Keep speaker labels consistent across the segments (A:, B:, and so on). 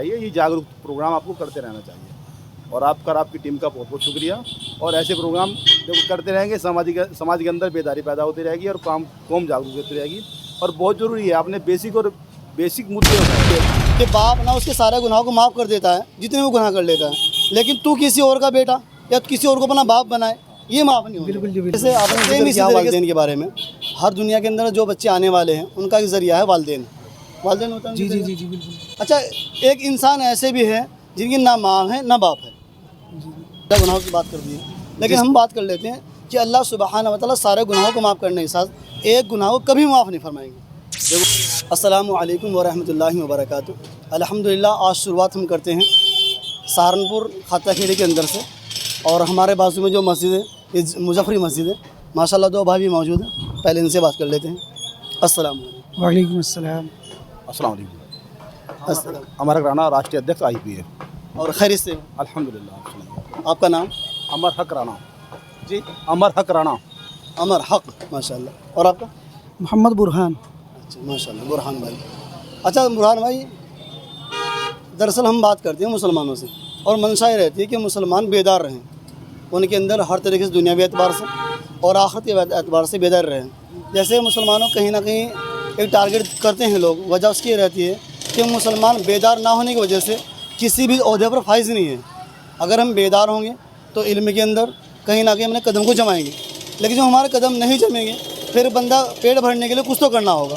A: ये जागरूक प्रोग्राम आपको करते रहना चाहिए और आपकी टीम का बहुत बहुत शुक्रिया। और ऐसे प्रोग्राम जब करते रहेंगे समाज के अंदर बेदारी पैदा होती रहेगी और कौम जागरूक होती रहेगी। और बहुत ज़रूरी है आपने बेसिक मुद्दे होते हैं
B: कि बाप ना उसके सारे गुनाहों को माफ़ कर देता है जितने वो गुनाह कर लेता है, लेकिन तू किसी और का बेटा या किसी और को अपना बाप बनाए, ये माफ़ नहीं होगा। बिल्कुल। जैसे आपने जिक्र किया वालिदैन के बारे में, हर दुनिया के अंदर जो बच्चे आने वाले हैं उनका एक ज़रिया है वालिदैन होता है। जी बिल्कुल। अच्छा, एक इंसान ऐसे भी है जिनकी ना माँ है ना बाप है, गुनाहों की बात कर दी है, लेकिन हम बात कर लेते हैं कि अल्लाह सुब्हानहू व तआला सारे गुनाहों को माफ़ करने के साथ एक गुनाह को कभी माफ़ नहीं फरमाएंगे। अस्सलामु अलैकुम व रहमतुल्लाहि व बरकातुहू। अल्हम्दुलिल्लाह, आज शुरुआत हम करते हैं सहारनपुर खाता खेड़ी के अंदर से, और हमारे बाजू में जो मस्जिद है ये मुजफ्फरी मस्जिद है। माशाल्लाह दो भाई भी मौजूद हैं, पहले इनसे बात कर लेते हैं। अस्सलाम
C: वालेकुम अस्सलाम।
A: अस्सलाम वालेकुम। हमारा राणा राष्ट्रीय अध्यक्ष IPA
B: और खैरियत से
A: अल्हम्दुलिल्लाह।
B: आपका नाम?
A: अमर हक राणा
B: जी,
A: अमर हक राणा।
B: अमर हक, माशाल्लाह। और आपका?
C: मोहम्मद बुरहान।
B: अच्छा, माशाल्लाह, बुरहान भाई। अच्छा बुरहान भाई, दरअसल हम बात करते हैं मुसलमानों से, और मंशा ये रहती है कि मुसलमान बेदार रहें, उनके अंदर हर तरीके से दुनियावी एतबार से और आखिरती एतबार से बेदार रहें। जैसे मुसलमानों कहीं ना कहीं एक टारगेट करते हैं लोग, वजह उसकी रहती है कि मुसलमान बेदार ना होने की वजह से किसी भी ओहदे पर फाइज नहीं है। अगर हम बेदार होंगे तो इल्म के अंदर कहीं ना कहीं अपने कदम को जमाएंगे, लेकिन जो हमारे कदम नहीं जमेंगे फिर बंदा पेट भरने के लिए कुछ तो करना होगा।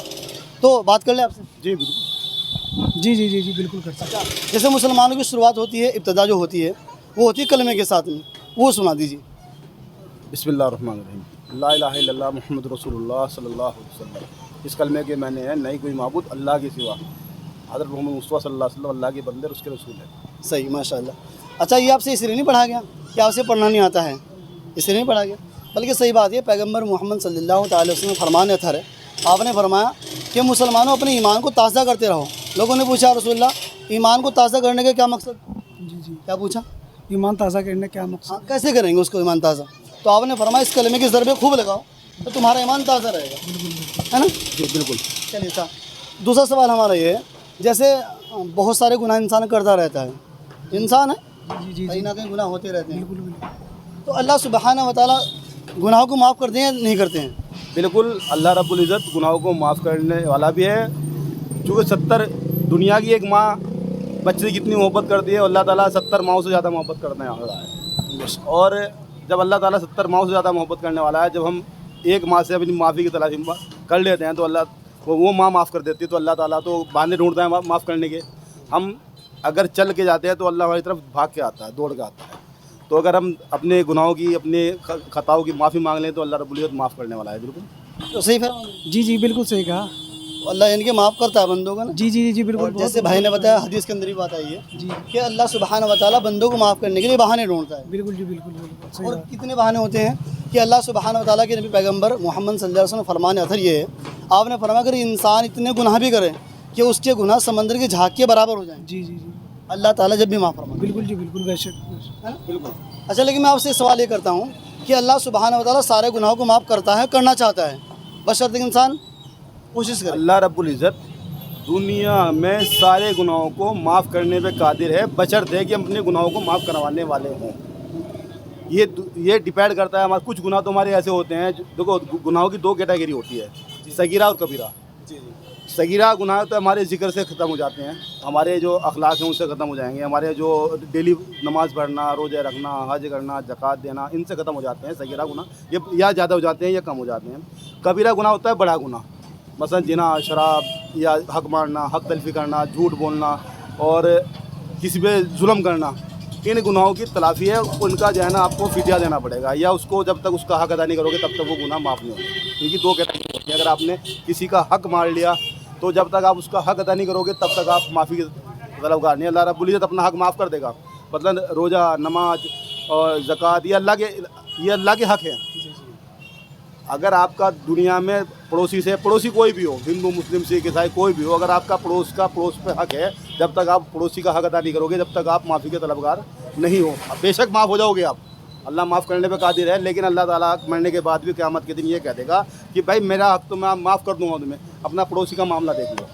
B: तो बात कर ले आपसे।
A: जी बिल्कुल।
C: जी बिल्कुल कर सकते।
B: जैसे मुसलमानों की शुरुआत होती है, इब्तिदा जो होती है वो होती है कलमे के साथ में, वो सुना दीजिए।
A: बिस्मिल्लाहिर्रहमानिर्रहीम। ला इलाहा इल्लल्लाह मुहम्मद रसूलुल्लाह सल्लल्लाहु अलैहि वसल्लम। इस कलमे के मैंने है नहीं कोई माबूद अल्लाह के सिवा, हज़रत मोहम्मद मुस्तफ़ा सल्लल्लाहु अलैहि वसल्लम अल्लाह के बंदे और उसके रसूल हैं।
B: सही, माशाल्लाह। अच्छा, ये आपसे इसलिए नहीं पढ़ा गया कि आपसे पढ़ना नहीं आता है, इसलिए नहीं पढ़ा गया, बल्कि सही बात है पैगम्बर मोहम्मद सल्लल्लाहु अलैहि वसल्लम फरमान अथर है। आपने फरमाया कि मुसलमानों अपने ईमान को ताज़ा करते रहो। लोगों ने पूछा रसूलल्लाह ईमान को ताज़ा करने का क्या मकसद?
C: जी
B: क्या पूछा?
C: ईमान ताज़ा करने क्या मकसद?
B: हाँ, कैसे करेंगे उसको ईमान ताज़ा? तो आपने फरमाया इस कलमे के ज़रबे खूब लगाओ तो तुम्हारा ईमान ताज़ा रहेगा, है ना?
A: जी बिल्कुल।
B: चलिए, अच्छा, दूसरा सवाल हमारा ये है, जैसे बहुत सारे गुनाह इंसान करता रहता है, इंसान है,
C: जी
B: कहीं ना कहीं गुनाह होते रहते हैं,
C: बिल्कुल।
B: तो अल्लाह सुब्हानहू व तआला गुनाहों को माफ़ करते हैं या नहीं करते हैं?
A: बिल्कुल, अल्लाह रब्बुल इज़्ज़त गुनाहों को माफ़ करने वाला भी है। चूँकि 70 दुनिया की एक माँ बच्चे से कितनी मोहब्बत करती है, अल्लाह ताला 70 माओं से ज़्यादा मोहब्बत करने वाला है। और जब अल्लाह ताला 70 माओं से ज़्यादा मोहब्बत करने वाला है, जब हम एक माँ से अपनी माफ़ी की तलाशी कर लेते हैं तो अल्लाह वो माँ माफ़ कर देती है। तो अल्लाह ताला तो बहाने ढूंढता है माफ़ करने के। हम अगर चल के जाते हैं तो अल्लाह हमारी तरफ भाग के आता है, दौड़ के आता है। तो अगर हम अपने गुनाहों की, अपने खताओं की माफ़ी मांग लें तो अल्लाह रब्बुल इज़्ज़त माफ़ करने वाला है। बिल्कुल
B: तो सही फरमाया,
C: जी बिल्कुल सही कहा।
B: अल्लाह इनके माफ़ करता है बंदों का ना।
C: जी बिल्कुल।
B: और जैसे भाई ने बताया, हदीस के अंदर भी बात आई है
C: जी
B: कि अल्लाह सुब्हानहू व तआला बंदों को माफ़ करने के लिए बहाने ढूंढता है।
C: बिल्कुल सही
B: और
C: कहा।
B: कितने बहाने होते हैं कि अल्लाह सुब्हानहू व तआला के नबी पैगम्बर मोहम्मद सल्लल्लाहु अलैहि वसल्लम फरमान अथर ये है, आपने फरमाया अगर इंसान इतने गुनाह भी करे कि उसके गुनाह समंदर की झाग के बराबर हो जाएं,
C: जी
B: अल्लाह ताला जब भी माफ़ फरमाए।
C: बिल्कुल बिल्कुल, बेशक।
B: है ना? बिल्कुल। अच्छा, लेकिन मैं आपसे सवाल ये करता हूँ कि अल्लाह सुब्हानहू व तआला सारे गुनाहों को माफ़ करता है, करना चाहता है, बशर्ते कि इंसान कोशिश करे।
A: अल्लाह रब्बुल इज़्ज़त दुनिया में सारे गुनाहों को माफ़ करने पे कादिर है, बशर्ते कि हम अपने गुनाहों को माफ़ करवाने वाले हों। ये डिपेंड करता है। हमारे कुछ गुनाह तो हमारे ऐसे होते हैं, देखो गुनाहों की 2 कैटेगरी होती है, सगीरा और कबीरा। सगीरा गुनाह तो हमारे ज़िक्र से ख़त्म हो जाते हैं, हमारे जो अखलाक हैं उनसे ख़त्म हो जाएंगे, हमारे जो डेली नमाज़ पढ़ना, रोज़े रखना, हज करना, ज़कात देना, इनसे ख़त्म हो जाते हैं सगीरा गुनाह। ये या ज़्यादा हो जाते हैं या कम हो जाते हैं। कबीरा गुनाह होता है बड़ा गुनाह, मसलन जिना, शराब या हक मारना, हक तलफ़ी करना, झूठ बोलना और किसी पे जुल्म करना। इन गुनाहों की तलाफ़ी है, उनका जो है ना आपको फ़िदिया देना पड़ेगा, या उसको जब तक उसका हक अदा नहीं करोगे तब तक वो गुनाह माफ़ नहीं होगा। क्योंकि 2 कैटेगरी होती है। अगर आपने किसी का हक मार लिया तो जब तक आप उसका हक अदा नहीं करोगे तब तक आप माफ़ी के तलबगार नहीं। अल्लाह रब्बुल इज़्ज़त अपना हक माफ़ कर देगा। मतलब रोज़ा, नमाज और ज़कात ये अल्लाह के हक हैं। अगर आपका दुनिया में पड़ोसी कोई भी हो, हिंदू, मुस्लिम, सिख, ईसाई कोई भी हो, अगर आपका पड़ोस पे हक है, जब तक आप पड़ोसी का हक अदा नहीं करोगे जब तक आप माफ़ी के तलबगार नहीं हो। बेशक माफ़ हो जाओगे आप, अल्लाह माफ़ करने पे कादिर है, लेकिन अल्लाह ताला मरने के बाद भी क़यामत के दिन ये कह देगा कि भाई मेरा हक तो मैं माफ़ कर दूँगा तुम्हें, अपना पड़ोसी का मामला देख लो।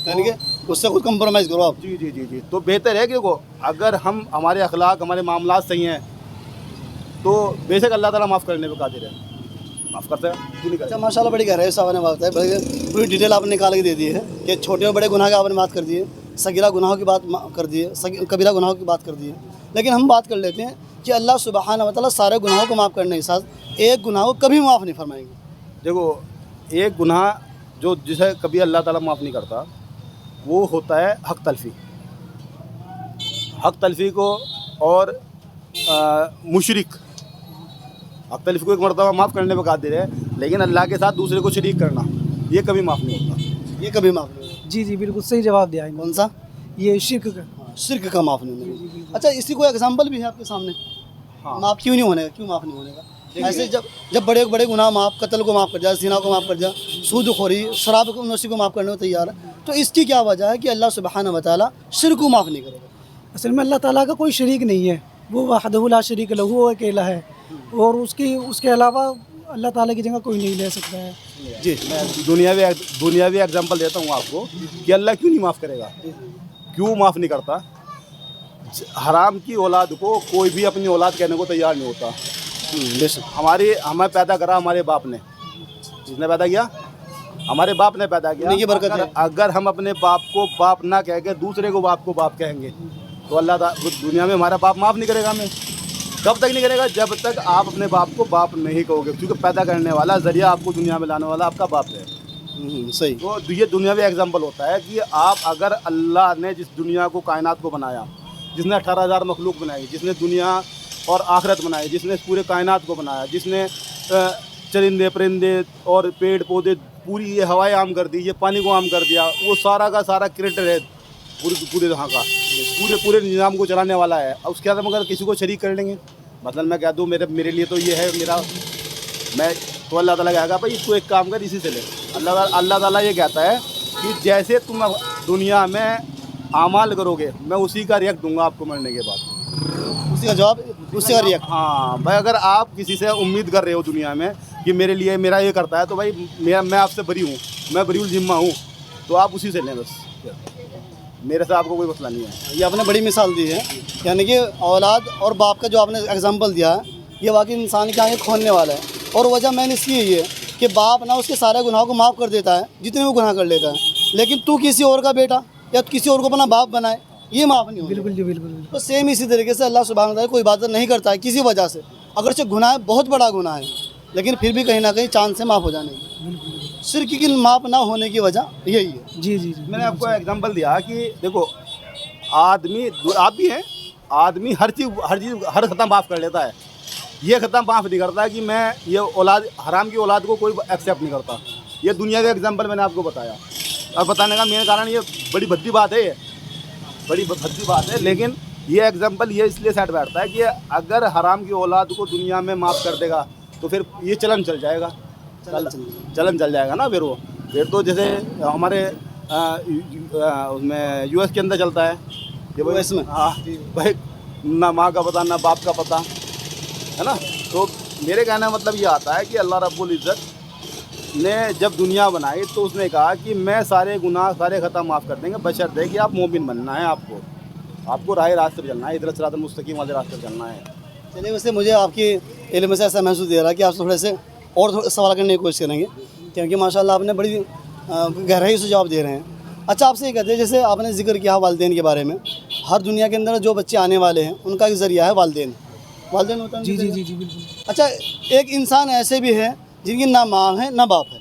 B: यानी कि اس سے خود کمپرومائز کرو آپ.
A: جی جی جی جی تو بہتر ہے کہ دیکھو اگر ہم ہمارے اخلاق ہمارے معاملات صحیح ہیں تو بے شک اللہ تعالیٰ معاف کرنے پہ قادر ہے, معاف کرتا ہے کیوں نہیں کرتا.
B: اچھا ماشاء اللہ بڑی گہرائی صاحب نے بات ہے, بڑی پوری ڈیٹیل آپ نے نکال کے دے دی ہے کہ چھوٹے اور بڑے گناہ کی آپ نے بات کر دی ہے, صغیرہ گناہوں کی بات کر دی ہے, کبیرہ گناہوں کی بات کر دی ہے. لیکن ہم بات کر لیتے ہیں کہ اللہ سبحانہ و تعالیٰ سارے گناہوں کو معاف کرنے کے ساتھ ایک گناہ کو کبھی معاف نہیں فرمائیں گے.
A: دیکھو ایک گناہ جو جسے کبھی اللہ تعالیٰ معاف نہیں کرتا وہ ہوتا ہے حق تلفی. حق تلفی کو اور مشرک, حق تلفی کو ایک مرتبہ معاف کرنے پہ قادر ہے, لیکن اللہ کے ساتھ دوسرے کو شریک کرنا یہ کبھی معاف نہیں ہوتا.
B: یہ کبھی معاف نہیں ہوگا.
C: جی جی بالکل صحیح جواب دیا ہے.
B: کون سا؟
C: یہ شرک کا.
B: شرک کا معاف نہیں ہونے کا. اچھا اسی کوئی ایگزامپل بھی ہے آپ کے سامنے؟ معاف کیوں نہیں ہونے کا, کیوں معاف نہیں ہونے کا؟ ایسے جب بڑے بڑے گناہ معاف, قتل کو معاف کر جائے, زنا کو معاف کر جائے, سود خوری, شراب نوشی کو معاف کرنے کو تیار ہے, تو اس کی کیا وجہ ہے کہ اللہ سبحانہ و تعالیٰ شرک کو معاف نہیں کرے گا؟
C: اصل میں اللہ تعالیٰ کا کوئی شریک نہیں ہے, وہ وحدہ لا شریک لہ, وہ اکیلا ہے, اور اس کے علاوہ اللہ تعالیٰ کی جگہ کوئی نہیں لے سکتا ہے.
A: جی میں دنیاوی ایگزامپل دیتا ہوں آپ کو کہ اللہ کیوں نہیں معاف کرے گا, کیوں معاف نہیں کرتا. حرام کی اولاد کو کوئی بھی اپنی اولاد کہنے کو تیار نہیں ہوتا. ہمیں پیدا کرا ہمارے باپ نے, جس نے پیدا کیا ہمارے باپ نے پیدا کیا. اگر ہم اپنے باپ کو باپ نہ کہہ کے دوسرے کو باپ کہیں گے تو اللہ تعالیٰ دنیا میں ہمارا باپ معاف نہیں کرے گا ہمیں. کب تک نہیں کرے گا؟ جب تک آپ اپنے باپ کو باپ نہیں کہو گے, کیونکہ پیدا کرنے والا ذریعہ آپ کو دنیا میں لانے والا آپ کا باپ ہے.
B: صحیح.
A: تو یہ دنیاوی ایگزامپل ہوتا ہے کہ آپ اگر اللہ نے جس دنیا کو کائنات کو بنایا, جس نے 18,000 مخلوق بنائی, جس نے دنیا اور آخرت بنائی, جس نے پورے کائنات کو بنایا, جس نے چرندے پرندے اور پیڑ پودے پوری یہ ہوائیں عام کر دی, یہ پانی کو عام کر دیا, وہ سارا کا سارا کریٹر ہے پورے یہاں کا, پورے نظام کو چلانے والا ہے. اس کے بعد ہم اگر کسی کو شریک کر لیں گے, مطلب میں کہہ دوں میرے لیے تو یہ ہے میں تو اللہ تعالیٰ کہے گا بھائی تو ایک کام کر اسی سے لے. اللہ تعالیٰ یہ کہتا ہے کہ جیسے تم دنیا میں اعمال کرو گے میں اسی کا ریئیکٹ دوں گا آپ کو مرنے کے بعد.
B: اسی کا جواب, اسی کا ریئیکٹ.
A: ہاں بھائی, اگر آپ کسی سے امید کر رہے ہو دنیا میں کہ میرے لیے میرا یہ کرتا ہے تو بھائی میں آپ سے بری ہوں, میں بری الذمہ ہوں, تو آپ اسی سے لیں بس, میرے سے آپ کو کوئی مسئلہ نہیں ہے.
B: یہ آپ نے بڑی مثال دی ہے, یعنی کہ اولاد اور باپ کا جو آپ نے ایگزامپل دیا ہے یہ واقعی انسان کی آنکھیں کھولنے والا ہے. اور وجہ میں نے اس کی یہی ہے کہ باپ نہ اس کے سارے گناہوں کو معاف کر دیتا ہے جتنے وہ گناہ کر لیتا ہے, لیکن تو کسی اور کا بیٹا یا کسی اور کو اپنا باپ بنائے یہ معاف نہیں ہوگا.
C: بالکل جی بالکل.
B: تو سیم اسی طریقے سے اللہ سبحانہ وتعالیٰ کوئی عبادت نہیں کرتا ہے کسی وجہ سے, اگرچہ گناہ بہت بڑا گناہ ہے لیکن پھر بھی کہیں نہ کہیں چاند سے معاف ہو جانے کی. شرک کی معاف نہ ہونے کی وجہ یہی ہے.
C: جی جی جی
A: میں نے آپ کو ایگزامپل دیا کہ دیکھو آدمی, آپ بھی ہیں, آدمی ہر خطا معاف کر لیتا ہے. یہ خطا معاف نہیں کرتا ہے کہ میں یہ اولاد حرام کی اولاد کو کوئی ایکسیپٹ نہیں کرتا. یہ دنیا کا ایگزامپل میں نے آپ کو بتایا, اور بتانے کا مین کارن یہ بڑی بھدی بات ہے, بڑی بھدی بات ہے, لیکن یہ ایگزامپل یہ اس لیے سیٹ بیٹھتا ہے کہ اگر حرام کی اولاد کو دنیا میں معاف کر دے گا تو پھر یہ چلن چل جائے گا, چلن چل جائے گا نا. پھر تو جیسے ہمارے اس میں یو ایس کے اندر چلتا ہے کہ
B: اس میں
A: ہاں بھائی نہ ماں کا پتہ نہ باپ کا پتہ ہے نا. تو میرے کہنے کا مطلب یہ آتا ہے کہ اللہ رب العزت نے جب دنیا بنائی تو اس نے کہا کہ میں سارے گناہ سارے خطا معاف کر دیں گے بشرطے کہ آپ مومن بننا ہے, آپ کو راہ راستے پہ چلنا ہے, ادھر صراط المستقیم والے راستے پہ چلنا ہے.
B: چلیے ویسے مجھے آپ کی علم سے ایسا محسوس دے رہا ہے کہ آپ تھوڑے سے اور سوال کرنے کی کوشش کریں گے, کیونکہ ماشاء اللہ آپ نے بڑی گہرائی سے جواب دے رہے ہیں. اچھا آپ سے یہ کہتے ہیں جیسے آپ نے ذکر کیا والدین کے بارے میں, ہر دنیا کے اندر جو بچے آنے والے ہیں ان کا ایک ذریعہ ہے والدین ہوتا ہے.
C: جی جی جی جی بالکل.
B: اچھا ایک انسان ایسے بھی ہے جن کی نہ ماں ہے نہ باپ ہے,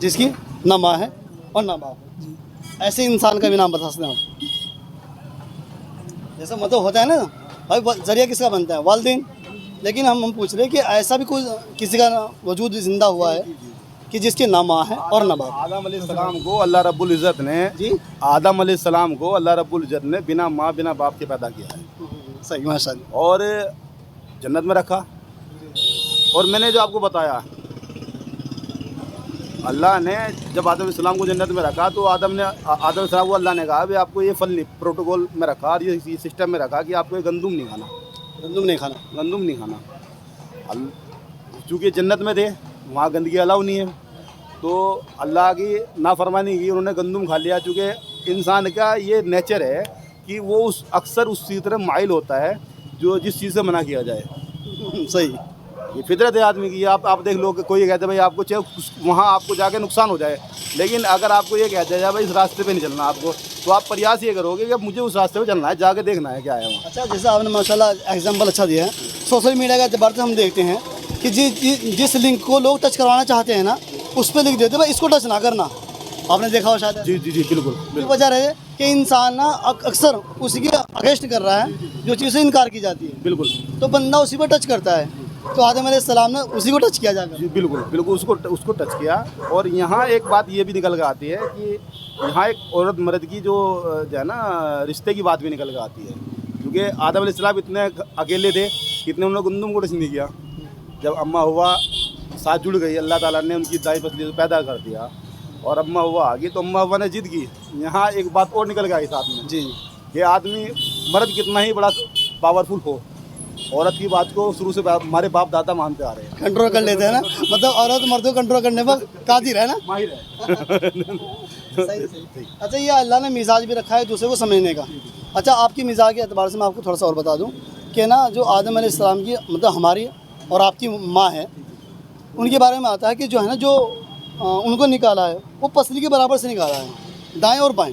B: جس کی نہ ماں ہے اور نہ باپ ہے, ایسے انسان کا بھی نام بتا سکتے ہیں آپ؟ جیسا مطلب ہوتا ہے نا بھائی ذریعہ کس کا بنتا ہے, والدین, لیکن ہم پوچھ رہے ہیں کہ ایسا بھی کوئی کسی کا وجود زندہ ہوا ہے کہ جس کی نہ ماں ہے اور نہ باپ.
A: آدم علیہ السلام کو اللہ رب العزت نے آدم علیہ السلام کو اللہ رب العزت نے بنا ماں بنا باپ کے پیدا کیا ہے.
B: صحیح ماشاء اللہ.
A: اور جنت میں رکھا, اور میں نے جو آپ کو بتایا اللہ نے جب آدم علیہ السلام کو جنت میں رکھا تو آدم علیہ السلام کو اللہ نے کہا بھی آپ کو یہ پھل پروٹوکول میں رکھا اور یہ سسٹم میں رکھا کہ آپ کو یہ گندم نہیں کھانا, گندم نہیں کھانا. چونکہ جنت میں تھے وہاں گندگی الاؤ نہیں ہے, तो अल्लाह की नाफरमानी की, उन्होंने गंदम खा लिया। चूँकि इंसान का ये नेचर है कि वो अक्सर उसी तरह माइल होता है जो जिस चीज़ से मना किया जाए।
B: सही।
A: ये फितरत है आदमी की। आप देख लो कि कोई ये कहते हैं भाई आपको चाहे वहाँ आपको जाके नुकसान हो जाए, लेकिन अगर आपको ये कहते हैं भाई इस रास्ते पे नहीं चलना आपको, तो आप प्रयास ये करोगे कि अब मुझे उस रास्ते पे चलना है, जाके देखना है क्या है वहाँ।
B: अच्छा, जैसे आपने माशाल्लाह एग्जांपल अच्छा दिया है। सोशल मीडिया के एतबार से हम देखते हैं कि जिस लिंक को लोग टच करवाना चाहते हैं ना, उस पर लिख देते हैं भाई इसको टच ना करना। आपने देखा हो शायद।
A: जी जी जी, बिल्कुल
B: की
A: बिल्कुल।
B: वजह है कि इंसान ना अक्सर उसी के अगेंस्ट कर रहा है जो चीज़ से इनकार की जाती है,
A: बिल्कुल
B: तो बंदा उसी पर टच करता है। तो आदम अलैहिस्सलाम ने उसी को टच किया जाकर।
A: जी, बिल्कुल बिल्कुल उसको टच किया। और यहाँ एक बात ये भी निकल के आती है कि यहाँ एक औरत मर्द की जो है ना रिश्ते की बात भी निकल के आती है। क्योंकि आदम अलैहिस्सलाम इतने अकेले थे कि इतने उन्होंने गंदम को टच नहीं किया। जब अम्मा हुआ साथ जुड़ गई, अल्लाह ताला ने उनकी दाई पसली से पैदा कर दिया और अम्मा हुआ आ गई, तो अम्मा हुआ ने जिद की। यहाँ एक बात और निकल के आई साथ में
B: जी।
A: कि आदमी मर्द कितना ही बड़ा पावरफुल हो, औरत की बात को शुरू से हमारे बाप दादा मानते आ रहे हैं।
B: कंट्रोल कर लेते हैं ना, मतलब औरत मर्द को कंट्रोल करने पर कादिर है ना।
A: माहिर है।
B: सही। अच्छा, ये अल्लाह ने मिजाज भी रखा है दूसरे को समझने का। अच्छा, आपकी मिजाज के एतबार से मैं आपको थोड़ा सा और बता दूं कि ना जो आदम अलैहिस्सलाम की मतलब हमारी और आपकी माँ है, उनके बारे में आता है कि जो है ना जो उनको निकाला है वो पसली के बराबर से निकाला है, दाएं और बाएं।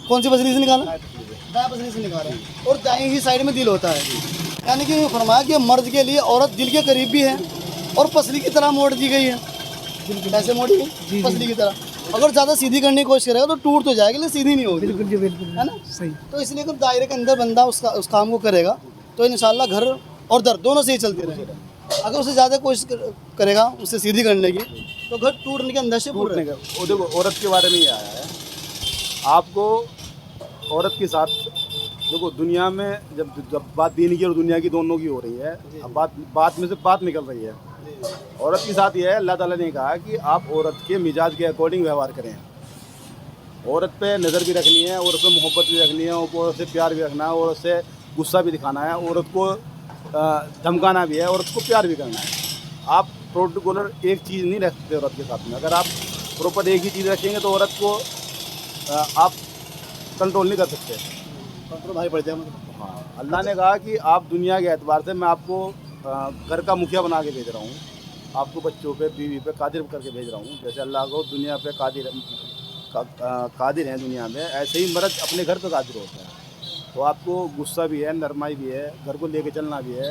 B: कौन सी पसली से निकाला? दाएं पसली से निकाला है, और दाएं ही साइड में दिल होता है। यानी कि फरमाया कि मर्द के लिए औरत दिल के करीब भी है और पसली की तरह मोड़ दी गई है। कैसे मोड़ी गई? पसली की तरह। अगर ज़्यादा सीधी करने की कोशिश करेगा तो टूट तो जाएगी, लेकिन सीधी नहीं होगी।
C: बिल्कुल जी, बिल्कुल
B: है ना?
C: सही।
B: तो इसलिए कि दायरे के अंदर बंदा उस काम को करेगा तो इंशाल्लाह घर और दर दोनों से ही चलते रहेगा। अगर उससे ज़्यादा कोशिश करेगा उससे सीधी करने की, तो घर टूटने के अंदर से
A: टूटने का। वो देखो औरत के बारे में ये आया है आपको। औरत के साथ देखो दुनिया में जब बात दीन की और दुनिया की दोनों की हो रही है, अब बात में से बात निकल रही है। औरत के साथ ये है, अल्लाह ताला ने कहा कि आप औरत के मिजाज के अकॉर्डिंग व्यवहार करें। औरत पे नज़र भी रखनी है, औरत पे मोहब्बत भी रखनी है, औरत से प्यार भी रखना है, औरत से गुस्सा भी दिखाना है, औरत को धमकाना भी है, औरत को प्यार भी करना है। आप प्रोटोकॉलर एक चीज़ नहीं रखते औरत के साथ में। अगर आप प्रॉपर एक ही चीज़ रखेंगे तो औरत को आप कंट्रोल नहीं कर सकते।
B: कंट्रोल भाई पड़ जाए।
A: हाँ, अल्लाह ने कहा कि आप दुनिया के एतबार से मैं आपको घर का मुखिया बना के भेज रहा हूँ, आपको बच्चों पे बीवी पे कादिर करके भेज रहा हूँ। जैसे अल्लाह को दुनिया पे कादिर हैं दुनिया में, ऐसे ही मर्द अपने घर पे कादिर होता है। तो आपको गुस्सा भी है, नरमाई भी है, घर को लेके चलना भी है,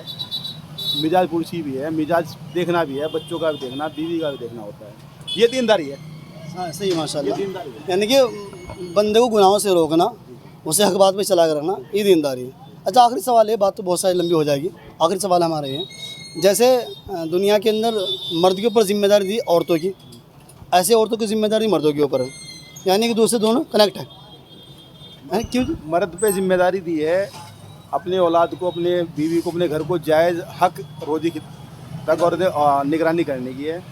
A: मिजाज पुरुषी भी है, मिजाज देखना भी है, बच्चों का भी देखना, बीवी का भी देखना होता है। ये दीनदारी है।
B: हाँ सही, माशाल्लाह।
A: ये दीनदारी है।
B: यानी कि बंदे को गुनाहों से रोकना, उसे हक बात पे चला कर रखना, ये दीनदारी है। अच्छा, आखिरी सवाल है, बात तो बहुत सारी लंबी हो जाएगी। आखिरी सवाल हमारे ये, जैसे दुनिया के अंदर मर्द के ऊपर जिम्मेदारी दी औरतों की, ऐसे औरतों की जिम्मेदारी मर्दों के ऊपर है, यानी कि दूसरे दोनों कनेक्ट है। क्यों?
A: मर्द पे जिम्मेदारी दी है अपने औलाद को, अपने बीवी को, अपने घर को जायज़ हक रोज़ी तक और निगरानी करने की है।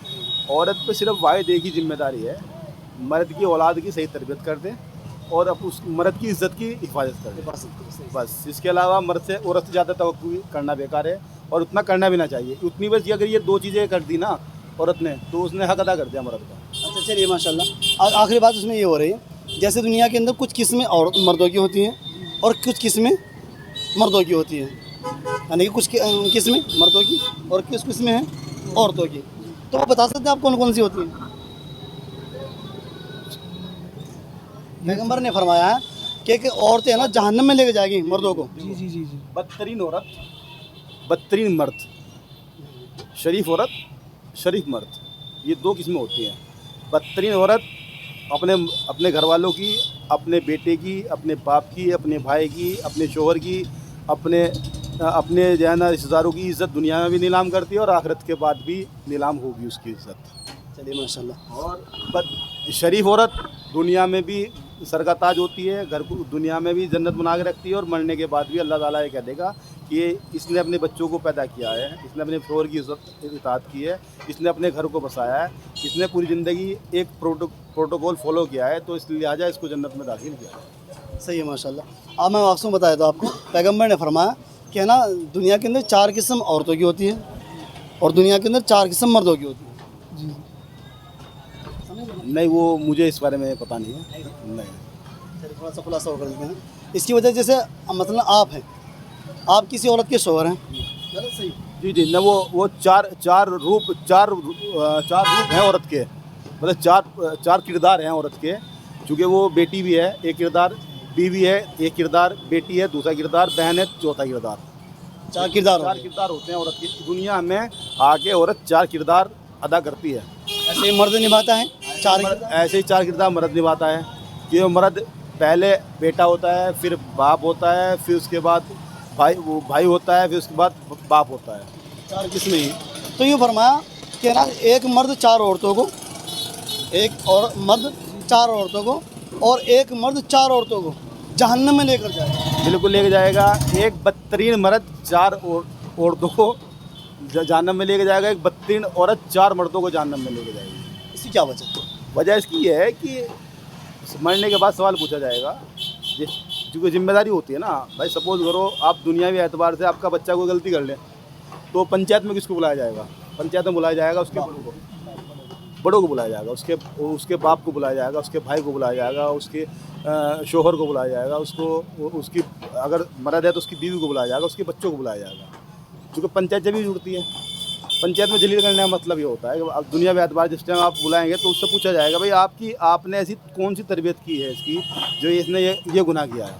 A: औरत पे सिर्फ वाहिद एक ही जिम्मेदारी है, मर्द की औलाद की सही तरबियत कर दें और अब उस मर्द की इज़्ज़त की हिफाजत कर दें। बस इसके अलावा मर्द से औरत से ज़्यादा तवक्कुल करना बेकार है और उतना करना भी ना चाहिए। उतनी बस अगर ये दो चीज़ें कर दी ना औरत ने, तो उसने हक अदा कर दिया मर्द का।
B: अच्छा चलिए, माशाल्लाह। आखिरी बात उसमें ये हो रही है, जैसे दुनिया के अंदर कुछ किस्में मर्दों की होती हैं और कुछ किस्में मर्दों की होती हैं, यानी कि कुछ किस्में मर्दों की और कुछ किस्में हैं औरतों की। तो वो बता सकते हैं आप कौन कौन सी होती हैं? पैगंबर ने फरमाया है कि औरतें हैं ना जहन्नम में लेके जाएगी मर्दों को।
C: जी जी जी जी।
A: बदतरीन औरत, बदतरीन मर्द, शरीफ औरत, शरीफ मर्द, ये दो किस्में होती हैं। बदतरीन औरत अपने घर वालों की, अपने बेटे की, अपने बाप की, अपने भाई की, अपने शोहर की, अपने जो है ना रिश्तेदारों की इज़्ज़त दुनिया में भी नीलाम करती है और आखिरत के बाद भी नीलाम होगी उसकी इज़्ज़त।
B: चलिए माशाल्लाह।
A: और शरीफ औरत दुनिया में भी सर का ताज होती है, घर को दुनिया में भी जन्नत बना के रखती है और मरने के बाद भी अल्लाह ताला ये कह देगा कि इसने अपने बच्चों को पैदा किया है, इसने अपने शोहर की इताअत की है, इसने अपने घर को बसाया है, इसने पूरी ज़िंदगी एक प्रोटोकॉल फॉलो किया है, तो इसलिए लिहाजा इसको जन्नत में दाखिल किया।
B: सही है माशाल्लाह। अब मैं वाक़ई बताया तो आपको, पैगंबर ने फरमाया कि है ना दुनिया के अंदर 4 किस्म औरतों की होती है और दुनिया के अंदर 4 किस्म मर्दों की होती है।
C: जी।
B: समझ
A: नहीं, वो मुझे इस बारे में पता नहीं है। नहीं,
B: चलिए थोड़ा सा खुलासा और कर देते हैं। इसकी वजह जैसे मतलब आप हैं, आप किसी औरत के शोहर हैं, गलत सही?
A: जी जी, न वो चार रूप हैं औरत के, मतलब चार किरदार हैं औरत के, चूँकि वो बेटी भी है, एक किरदार बीवी है, एक किरदार बेटी है, दूसरा किरदार बहन है, चौथा किरदार।
B: चार किरदार
A: चार किरदार होते हैं औरत की दुनिया में। आके औरत चार किरदार अदा करती है।
B: ऐसे ही मर्द निभाता है चार
A: ऐसे ही चार किरदार मर्द निभाता है कि वो मर्द पहले बेटा होता है, फिर बाप होता है, फिर उसके बाद भाई होता है, फिर उसके बाद बाप होता है।
B: चार किस्में ही। तो यूँ फरमाया कि ना एक मर्द चार औरतों को, एक और मर्द चार औरतों को और एक मर्द चार औरतों को जहन्नम में लेकर जाएगा।
A: बिल्कुल लेके जाएगा। एक बदतरीन मर्द चार औरतों को जहन्नम में लेके जाएगा, एक बदतरीन औरत चार मर्दों को जहन्नम में लेके जाएगी।
B: इसकी क्या वजह?
A: वजह इसकी ये है कि मरने के बाद सवाल पूछा जाएगा, क्योंकि जिम्मेदारी होती है ना भाई। सपोज करो आप दुनियावी एतबार से आपका बच्चा कोई गलती कर ले, तो पंचायत में किसको बुलाया जाएगा? पंचायत में बुलाया जाएगा उसके बड़ों को बुलाया जाएगा, उसके बाप को बुलाया जाएगा, उसके भाई को बुलाया जाएगा, उसके शोहर को बुलाया जाएगा, उसकी अगर मर्द है तो उसकी बीवी को बुलाया जाएगा, उसके बच्चों को बुलाया जाएगा। क्योंकि पंचायत जब भी जुड़ती है, पंचायत में जलील करने का मतलब ये होता है कि अब दुनिया में एतबार जिस टाइम आप बुलाएंगे तो उससे पूछा जाएगा भाई आपने ऐसी कौन सी तरबियत की है इसकी जो इसने ये गुनाह किया है।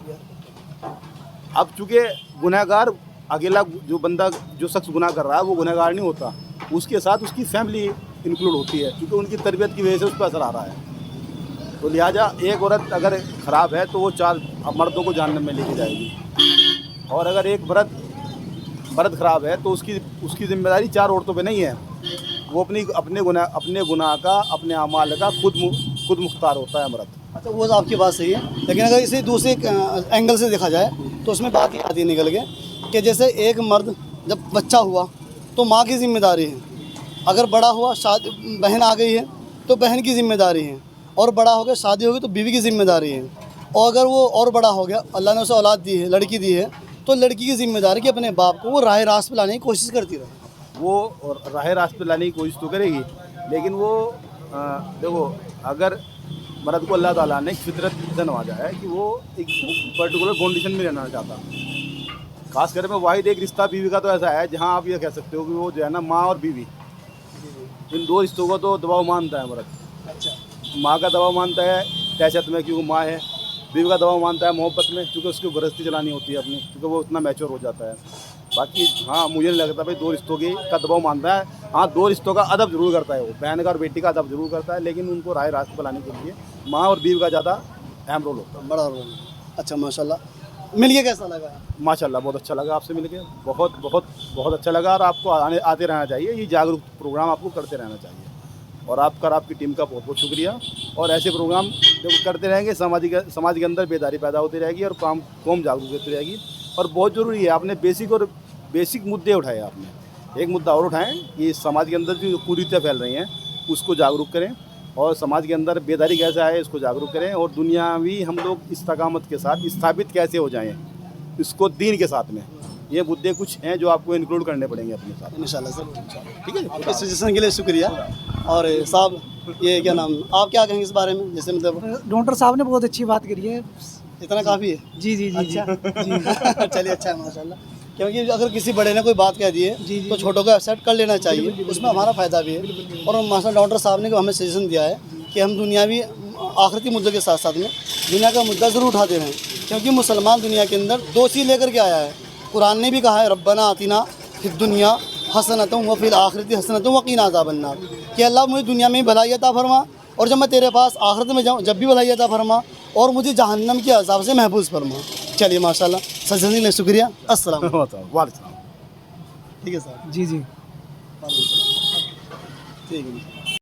A: अब चूँकि गुनहगार अकेला जो शख्स गुनाह कर रहा है वो गुनहगार नहीं होता, उसके साथ उसकी फैमिली इंक्लूड होती है, क्योंकि उनकी तरबियत की वजह से उस पर असर आ रहा है। तो लिहाजा एक औरत अगर ख़राब है तो वो चार मर्दों को जहन्नम में लेके जाएगी, और अगर एक मर्द ख़राब है तो उसकी जिम्मेदारी चार औरतों पे नहीं है। वो अपने गुनाह का, अपने अमाल का खुद मुख्तार होता है मर्द।
B: अच्छा, वो आपकी बात सही है, लेकिन अगर इसे दूसरे एंगल से देखा जाए तो उसमें बात ये आती निकल के कि जैसे एक मर्द जब बच्चा हुआ तो माँ की ज़िम्मेदारी है, अगर बड़ा हुआ शादी बहन आ गई है तो बहन की ज़िम्मेदारी है, और बड़ा हो गया शादी हो गई तो बीवी की ज़िम्मेदारी है, और अगर वो और बड़ा हो गया, अल्लाह ने उसे औलाद दी है, लड़की दी है, तो लड़की की ज़िम्मेदारी कि अपने बाप को वो राह रास्त पे लाने की कोशिश करती रहे।
A: वो राह रास्त पे लाने की कोशिश तो करेगी, लेकिन वो देखो, अगर मर्द को अल्लाह ताला ने फितरत से नवाजा है कि वो एक पर्टिकुलर कंडीशन में रहना चाहता। खास कर में वाहिद एक रिश्ता बीवी का तो ऐसा है जहाँ आप ये कह सकते हो कि वो जो है ना माँ और बीवी, इन दो रिश्तों को तो दबाव मानता है मर्द।
B: अच्छा,
A: माँ का दबाव मानता है दहशत में क्योंकि माँ है, बीवी का दबाव मानता है मोहब्बत में क्योंकि उसकी गृहस्थी चलानी होती है अपनी, क्योंकि वो उतना मैच्योर हो जाता है। बाकी हाँ, मुझे नहीं लगता भाई दो रिश्तों की का दबाव मानता है। हाँ, दो रिश्तों का अदब जरूर करता है, वो बहन का और बेटी का अदब जरूर करता है, लेकिन उनको राह रास्ते पर लाने के लिए माँ और बीवी का ज़्यादा अहम रोल होता है,
B: बड़ा रोल। अच्छा, माशाल्लाह। मिलिए कैसा लगा?
A: माशाल्लाह बहुत अच्छा लगा आपसे मिलके, बहुत अच्छा लगा। और आपको आते रहना चाहिए, ये जागरूक प्रोग्राम आपको करते रहना चाहिए, और आपकी टीम का बहुत बहुत शुक्रिया। और ऐसे प्रोग्राम जब करते रहेंगे समाज के अंदर बेदारी पैदा होती रहेगी और कौम जागरूक होती रहेगी। और बहुत ज़रूरी है, आपने बेसिक मुद्दे उठाए। आपने एक मुद्दा और उठाएं कि समाज के अंदर जो कुरीतियाँ फैल रही हैं उसको जागरूक करें, और समाज के अंदर बेदारी कैसे आए इसको जागरूक करें, और दुनियावी हम लोग इस्तकामत के साथ स्थापित कैसे हो जाएं इसको दीन के साथ में। ये मुद्दे कुछ हैं जो आपको इंक्लूड करने पड़ेंगे अपने साथ।
B: इंशाल्लाह सर, ठीक है। आपके सजेशन के लिए शुक्रिया। और साहब, ये क्या नाम, आप क्या कहेंगे इस बारे में? जैसे मतलब
C: डॉक्टर साहब ने बहुत अच्छी बात करी है।
B: इतना काफ़ी है?
C: जी जी जी
B: अच्छा।
C: जी
B: चलिए, अच्छा है माशाल्लाह। क्योंकि अगर किसी बड़े ने कोई बात कह दी है तो छोटों को एक्सेप्ट कर लेना चाहिए, उसमें हमारा फ़ायदा भी है। और माशाल्लाह डॉक्टर साहब ने हमें सजेशन दिया है कि हम दुनियावी आखिरती मुद्दों के साथ साथ में दुनिया का मुद्दा ज़रूर उठाते रहें, क्योंकि मुसलमान दुनिया के अंदर दो चीज़ लेकर के आया है। कुरान ने भी कहा है, रब्बना आतिना फिद दुनिया हसनतुम व फिल आखिरती हसनतुम व क़ीना अज़ाबन्नार, कि अल्लाह मुझे दुनिया में भलाई अता फरमा, और जब मैं तेरे पास आखिरत में जाऊँ जब भी भलाई अता फरमा, और मुझे जहन्नम के अज़ाब से महफूज फरमा। चलिए माशाल्लाह, सजनी ने शुक्रिया। अस्सलाम वालेकुम। ठीक है सर।
C: जी जी।
B: ठीक है।